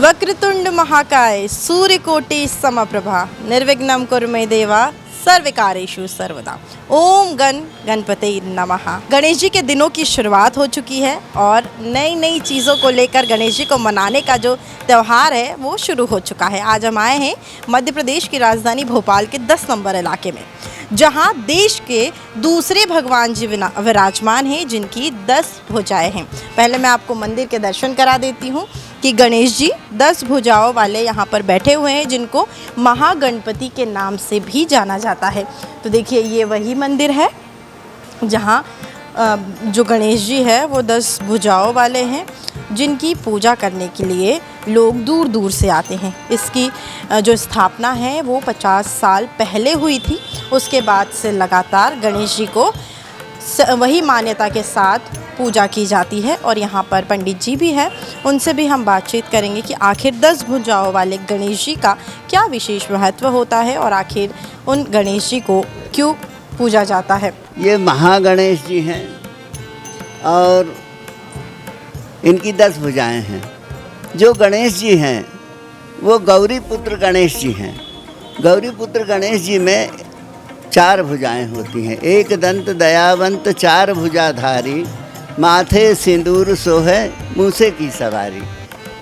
वक्रतुंड महाकाय सूर्यकोटि समप्रभा निर्विघ्नं कुरु मे देवा सर्वकार्येषु सर्वदा। ओम गणपते नमः। गणेश जी के दिनों की शुरुआत हो चुकी है और नई नई चीज़ों को लेकर गणेश जी को मनाने का जो त्यौहार है वो शुरू हो चुका है। आज हम आए हैं मध्य प्रदेश की राजधानी भोपाल के 10 नंबर इलाके में, जहां देश के दूसरे भगवान जी विराजमान हैं जिनकी 10 भुजाएं हैं। पहले मैं आपको मंदिर के दर्शन करा देती हूं कि गणेश जी 10 भुजाओं वाले यहाँ पर बैठे हुए हैं, जिनको महागणपति के नाम से भी जाना जाता है। तो देखिए ये वही मंदिर है जहाँ जो गणेश जी है वो 10 भुजाओं वाले हैं, जिनकी पूजा करने के लिए लोग दूर दूर से आते हैं। इसकी जो स्थापना है वो 50 साल पहले हुई थी। उसके बाद से लगातार गणेश जी को वही मान्यता के साथ पूजा की जाती है। और यहाँ पर पंडित जी भी हैं, उनसे भी हम बातचीत करेंगे कि आखिर 10 भुजाओं वाले गणेश जी का क्या विशेष महत्व होता है और आखिर उन गणेश जी को क्यों पूजा जाता है। ये महागणेश जी हैं और इनकी 10 भुजाएं हैं। जो गणेश जी हैं वो गौरी पुत्र गणेश जी हैं। गौरी पुत्र गणेश जी में 4 भुजाएं होती हैं। एक दंत दयावंत 4 भुजाधारी, माथे सिंदूर सोहे मूसे की सवारी।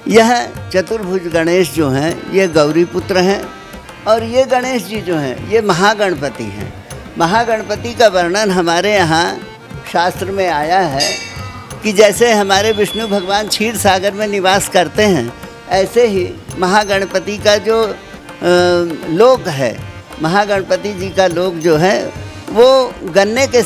यह चतुर्भुज गणेश जो हैं ये गौरी पुत्र हैं और ये गणेश जी जो हैं ये महागणपति हैं। महागणपति का वर्णन हमारे यहाँ शास्त्र में आया है कि जैसे हमारे विष्णु भगवान क्षीर सागर में निवास करते हैं, ऐसे ही महागणपति का जो लोक है, महागणपति जी का लोक जो है वो गन्ने के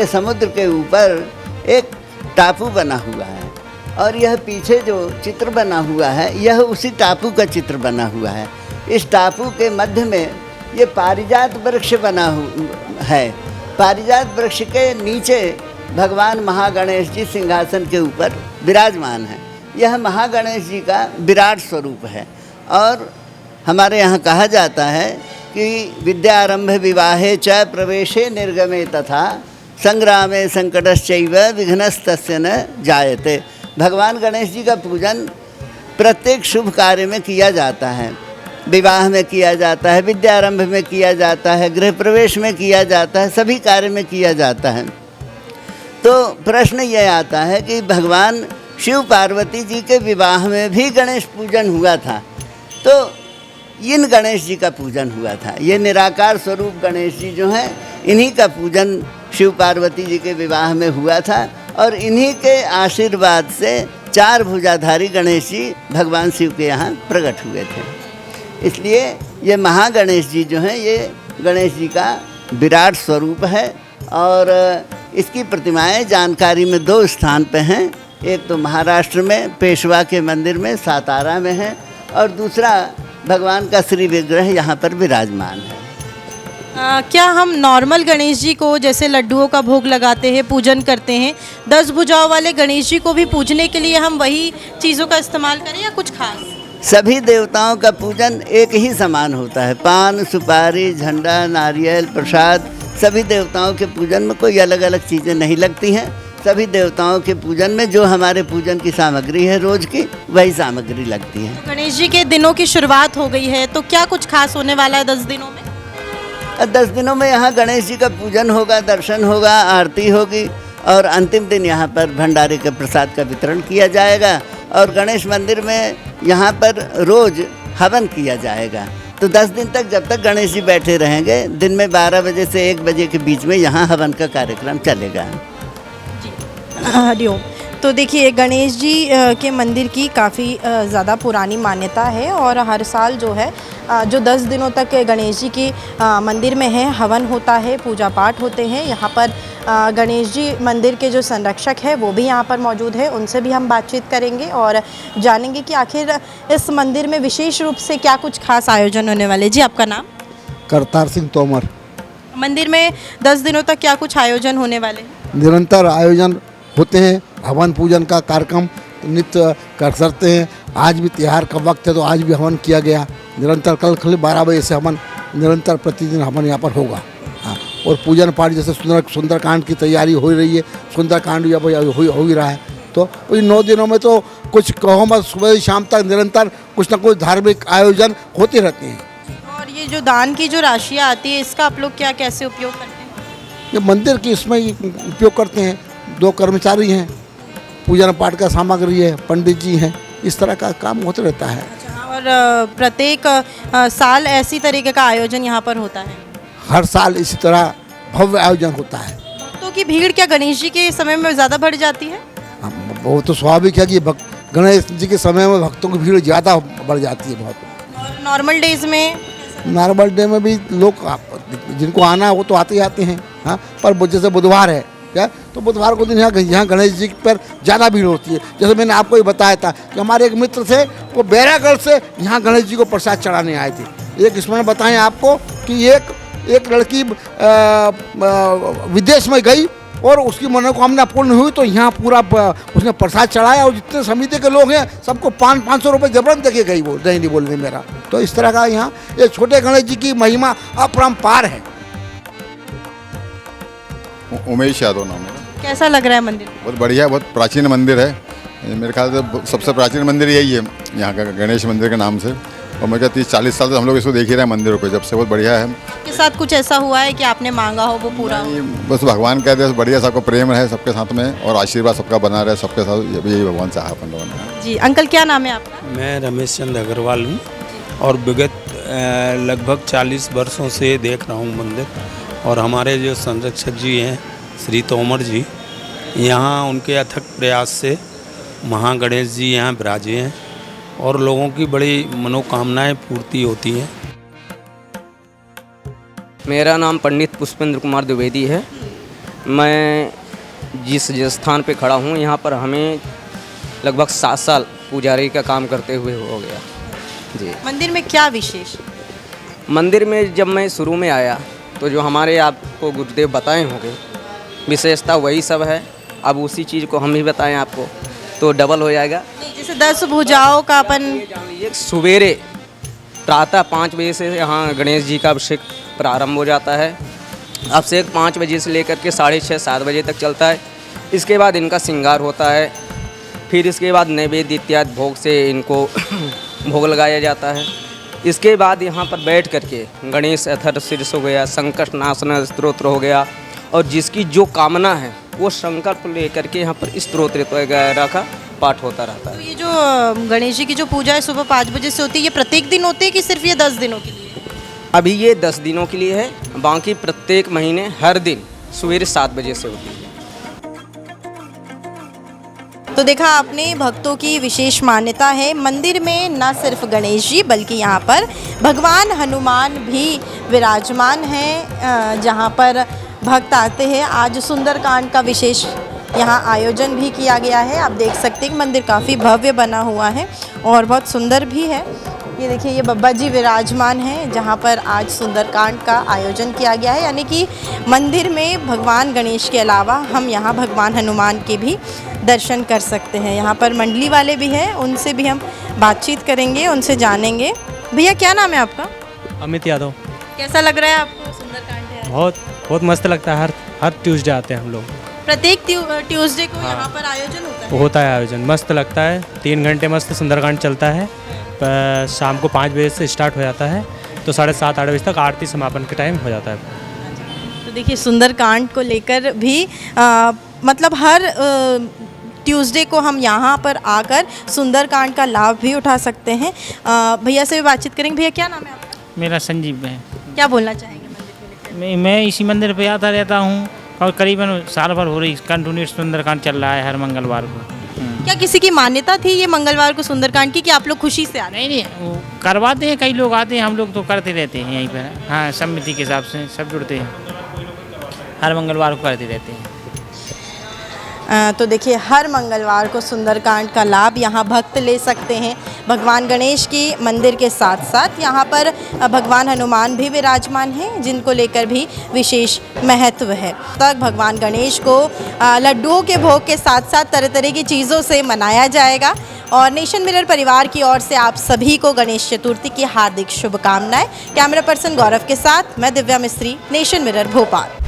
समुद्र के ऊपर एक टापू बना हुआ है और यह पीछे जो चित्र बना हुआ है यह उसी टापू का चित्र बना हुआ है। इस टापू के मध्य में ये पारिजात वृक्ष बना हुआ है। पारिजात वृक्ष के नीचे भगवान महागणेश जी सिंहासन के ऊपर विराजमान हैं। यह महागणेश जी का विराट स्वरूप है और हमारे यहाँ कहा जाता है कि विद्यारंभ विवाहे च प्रवेशे निर्गमे तथा संग्रामे संकटश्चैव विघ्नस्तस्य न जायते। भगवान गणेश जी का पूजन प्रत्येक शुभ कार्य में किया जाता है। विवाह में किया जाता है, विद्यारंभ में किया जाता है, गृह प्रवेश में किया जाता है, सभी कार्य में किया जाता है। तो प्रश्न ये आता है कि भगवान शिव पार्वती जी के विवाह में भी गणेश पूजन हुआ था, तो इन गणेश जी का पूजन हुआ था। ये निराकार स्वरूप गणेश जी जो हैं इन्हीं का पूजन शिव पार्वती जी के विवाह में हुआ था और इन्हीं के आशीर्वाद से 4 भुजाधारी गणेश जी भगवान शिव के यहाँ प्रकट हुए थे। इसलिए ये महागणेश जी जो हैं ये गणेश जी का विराट स्वरूप है और इसकी प्रतिमाएं जानकारी में 2 स्थान पे हैं। एक तो महाराष्ट्र में पेशवा के मंदिर में सातारा में है और दूसरा भगवान का श्री विग्रह यहाँ पर विराजमान है। क्या हम नॉर्मल गणेश जी को जैसे लड्डुओं का भोग लगाते हैं, पूजन करते हैं, 10 भुजाओं वाले गणेश जी को भी पूजने के लिए हम वही चीज़ों का इस्तेमाल करें या कुछ खास? सभी देवताओं का पूजन एक ही समान होता है। पान, सुपारी, झंडा, नारियल, प्रसाद, सभी देवताओं के पूजन में कोई अलग अलग चीज़ें नहीं लगती हैं। सभी देवताओं के पूजन में जो हमारे पूजन की सामग्री है रोज की, वही सामग्री लगती है। गणेश जी के दिनों की शुरुआत हो गई है, तो क्या कुछ खास होने वाला है 10 दिनों में? 10 दिनों में यहाँ गणेश जी का पूजन होगा, दर्शन होगा, आरती होगी और अंतिम दिन यहाँ पर भंडारे के प्रसाद का वितरण किया जाएगा और गणेश मंदिर में यहाँ पर रोज हवन किया जाएगा। तो 10 दिन तक जब तक गणेश जी बैठे रहेंगे, दिन में 12 बजे से 1 बजे के बीच में यहाँ हवन का कार्यक्रम चलेगा। हरिओम। तो देखिए गणेश जी के मंदिर की काफ़ी ज़्यादा पुरानी मान्यता है और हर साल जो है जो 10 दिनों तक गणेश जी के मंदिर में है हवन होता है, पूजा पाठ होते हैं। यहाँ पर गणेश जी मंदिर के जो संरक्षक है वो भी यहाँ पर मौजूद है, उनसे भी हम बातचीत करेंगे और जानेंगे कि आखिर इस मंदिर में विशेष रूप से क्या कुछ खास आयोजन होने वाले। जी आपका नाम? करतार सिंह तोमर। मंदिर में 10 दिनों तक क्या कुछ आयोजन होने वाले? निरंतर आयोजन होते हैं। हवन पूजन का कार्यक्रम नित्य कर सकते हैं। आज भी त्योहार का वक्त है तो आज भी हवन किया गया। निरंतर कल 12 बजे से हवन निरंतर प्रतिदिन हवन यहाँ पर होगा। हाँ, और पूजन पाठ जैसे सुंदरकांड की तैयारी हो रही है, सुंदरकांड हो ही रहा है, तो इन 9 दिनों में तो कुछ कहो मत, सुबह से शाम तक निरंतर कुछ ना कुछ धार्मिक आयोजन होते रहते हैं। और ये जो दान की जो राशियाँ आती है इसका आप लोग क्या कैसे उपयोग करते हैं? ये मंदिर की इसमें ही उपयोग करते हैं। 2 कर्मचारी हैं, पूजन पाठ का सामग्री है, पंडित जी हैं, इस तरह का काम होता रहता है। अच्छा, और प्रत्येक साल ऐसी तरीके का आयोजन यहाँ पर होता है? हर साल इसी तरह भव्य आयोजन होता है। भक्तों की भीड़ क्या गणेश जी के समय में ज़्यादा बढ़ जाती है? वो तो स्वाभाविक है कि गणेश जी के समय में भक्तों की भीड़ ज़्यादा बढ़ जाती है बहुत। और नॉर्मल डेज में? नॉर्मल डे में भी लोग जिनको आना है वो तो आते ही आते हैं। हाँ, पर जैसे बुधवार है क्या, तो बुधवार को दिन यहाँ गणेश जी पर ज़्यादा भीड़ होती है। जैसे मैंने आपको ये बताया था कि हमारे एक मित्र थे, वो बैरागढ़ से यहाँ गणेश जी को प्रसाद चढ़ाने आए थे। एक स्मरण बताएं आपको कि एक लड़की विदेश में गई और उसकी मनोकामना पूर्ण हुई, तो यहाँ पूरा उसने प्रसाद चढ़ाया और जितने समिति के लोग हैं सबको 500 रुपये जबरन देके गई, वो नहीं बोलने मेरा। तो इस तरह का यहाँ ये छोटे गणेश जी की महिमा अपरंपार है। उमेश यादव नाम है। कैसा लग रहा है मंदिर? बहुत बढ़िया, बहुत प्राचीन मंदिर है। मेरे ख्याल से सबसे प्राचीन मंदिर यही है यहाँ का, गणेश मंदिर के नाम से। और मैं कहती 30-40 साल से हम लोग इसको देख ही रहे हैं मंदिरों को, जब से। बहुत बढ़िया है। आपके साथ कुछ ऐसा हुआ है कि आपने मांगा हो वो पूरा हो? बस भगवान कहते हैं बढ़िया, सबको प्रेम रहे सबके साथ में, और आशीर्वाद सबका बना रहे सबके साथ, यही भगवान चाहा अपन लोगों ने। जी अंकल, क्या नाम है आपका? मैं रमेश चंद्र अग्रवाल हूँ और विगत लगभग 40 वर्षों से देख रहा हूँ मंदिर। और हमारे जो संरक्षक जी हैं श्री तोमर जी, यहाँ उनके अथक प्रयास से महागणेश जी यहाँ विराजे हैं और लोगों की बड़ी मनोकामनाएं पूर्ति होती हैं। मेरा नाम पंडित पुष्पेंद्र कुमार द्विवेदी है। मैं जिस स्थान पे खड़ा हूँ यहाँ पर हमें लगभग 7 साल पुजारी का काम करते हुए हो गया जी। मंदिर में क्या विशेष? मंदिर में जब मैं शुरू में आया तो जो हमारे आपको गुरुदेव बताए होंगे विशेषता वही सब है। अब उसी चीज़ को हम ही बताएं आपको तो डबल हो जाएगा। नहीं, जैसे 10 भुजाओं का अपन ये सवेरे प्रातः 5 बजे से यहाँ गणेश जी का अभिषेक प्रारंभ हो जाता है। अभिषेक 5 बजे से लेकर के 6:30-7 बजे तक चलता है। इसके बाद इनका श्रृंगार होता है, फिर इसके बाद नैवेद्य इत्यादि भोग से इनको भोग लगाया जाता है। इसके बाद यहाँ पर बैठ करके गणेश अथर्व शीर्ष हो गया, संकट नाशन स्तोत्र हो गया, और जिसकी जो कामना है वो संकल्प लेकर के यहाँ पर स्तोत्र वगैरह का पाठ होता रहता तो है। ये जो गणेश जी की जो पूजा है सुबह 5 बजे से होती है, ये प्रत्येक दिन होती है कि सिर्फ ये 10 दिनों के लिए? अभी ये 10 दिनों के लिए है, बाकी प्रत्येक महीने हर दिन सवेरे 7 बजे से होती है। तो देखा आपने, भक्तों की विशेष मान्यता है। मंदिर में न सिर्फ गणेश जी बल्कि यहाँ पर भगवान हनुमान भी विराजमान हैं, जहाँ पर भक्त आते हैं। आज सुंदरकांड का विशेष यहाँ आयोजन भी किया गया है। आप देख सकते हैं कि मंदिर काफ़ी भव्य बना हुआ है और बहुत सुंदर भी है। ये देखिए, ये बब्बा जी विराजमान हैं जहाँ पर आज सुंदरकांड का आयोजन किया गया है। यानी कि मंदिर में भगवान गणेश के अलावा हम यहाँ भगवान हनुमान के भी दर्शन कर सकते हैं। यहाँ पर मंडली वाले भी हैं, उनसे भी हम बातचीत करेंगे, उनसे जानेंगे। भैया क्या नाम है आपका? अमित यादव। कैसा लग रहा है आपको सुंदरकांड है? बहुत मस्त लगता है। हर ट्यूसडे आते हैं हम लोग। प्रत्येक ट्यूसडे को यहाँ पर आयोजन होता होता है आयोजन, मस्त लगता है। 3 घंटे मस्त सुंदरकांड चलता है। शाम को 5 बजे से स्टार्ट हो जाता है तो 7:30-8 बजे तक आरती समापन के टाइम हो जाता है। तो देखिए, सुंदरकांड को लेकर भी मतलब हर ट्यूसडे को हम यहाँ पर आकर सुंदरकांड का लाभ भी उठा सकते हैं। भैया से भी बातचीत करेंगे। भैया क्या नाम है आपका? मेरा संजीव है। क्या बोलना चाहेंगे मंदिर को लेकर? मैं इसी मंदिर पे आता रहता हूँ और करीबन साल भर हो रही कंटिन्यूस सुंदरकांड चल रहा है हर मंगलवार को। क्या किसी की मान्यता थी ये मंगलवार को सुंदरकांड की, कि आप लोग खुशी से आते? नहीं, वो करवाते हैं, कई लोग आते हैं, हम लोग तो करते रहते हैं यहीं पर। हाँ, समिति के हिसाब से सब जुड़ते हैं, हर मंगलवार को करते रहते हैं। तो देखिए, हर मंगलवार को सुंदरकांड का लाभ यहाँ भक्त ले सकते हैं। भगवान गणेश की मंदिर के साथ साथ यहाँ पर भगवान हनुमान भी विराजमान हैं, जिनको लेकर भी विशेष महत्व है। तक भगवान गणेश को लड्डुओं के भोग के साथ साथ तरह तरह की चीज़ों से मनाया जाएगा। और नेशन मिरर परिवार की ओर से आप सभी को गणेश चतुर्थी की हार्दिक शुभकामनाएं। कैमरा पर्सन गौरव के साथ मैं दिव्या मिस्त्री, नेशन मिरर भोपाल।